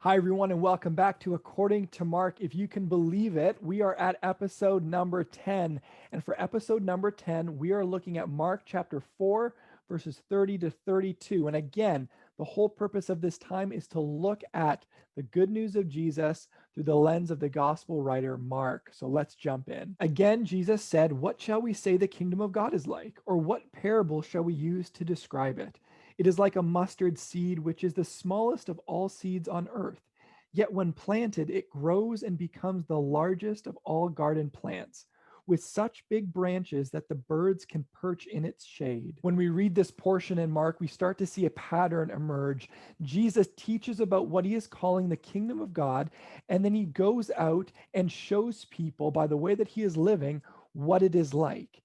Hi, everyone, and welcome back to According to Mark. If you can believe it, we are at episode number 10. And for episode number 10, we are looking at Mark chapter 4, verses 30 to 32. And again, the whole purpose of this time is to look at the good news of Jesus through the lens of the gospel writer Mark. So let's jump in. Again, Jesus said, "What shall we say the kingdom of God is like? Or what parable shall we use to describe it? It is like a mustard seed, which is the smallest of all seeds on earth. Yet when planted, it grows and becomes the largest of all garden plants, with such big branches that the birds can perch in its shade." When we read this portion in Mark, we start to see a pattern emerge. Jesus teaches about what he is calling the kingdom of God, and then he goes out and shows people by the way that he is living what it is like.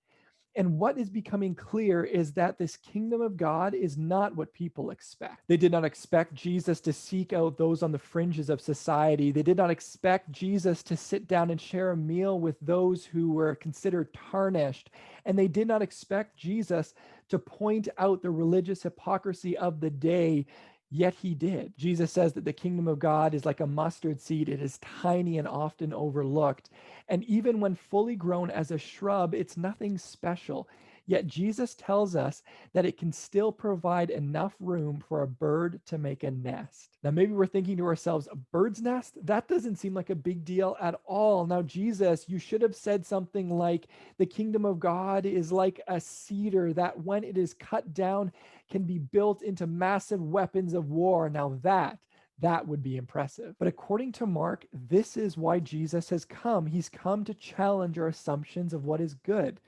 And what is becoming clear is that this kingdom of God is not what people expect. They did not expect Jesus to seek out those on the fringes of society. They did not expect Jesus to sit down and share a meal with those who were considered tarnished. And they did not expect Jesus to point out the religious hypocrisy of the day. Yet he did. Jesus says that the kingdom of God is like a mustard seed. It is tiny and often overlooked. And even when fully grown as a shrub, it's nothing special. Yet Jesus tells us that it can still provide enough room for a bird to make a nest. Now, maybe we're thinking to ourselves, a bird's nest? That doesn't seem like a big deal at all. Now, Jesus, you should have said something like, the kingdom of God is like a cedar that when it is cut down can be built into massive weapons of war. Now, that would be impressive. But according to Mark, this is why Jesus has come. He's come to challenge our assumptions of what is good.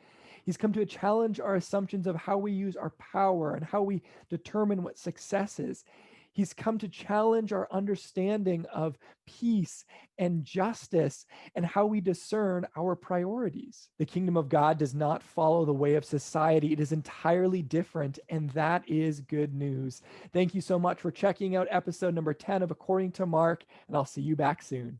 He's come to challenge our assumptions of how we use our power and how we determine what success is. He's come to challenge our understanding of peace and justice and how we discern our priorities. The kingdom of God does not follow the way of society. It is entirely different, and that is good news. Thank you so much for checking out episode number 10 of According to Mark, and I'll see you back soon.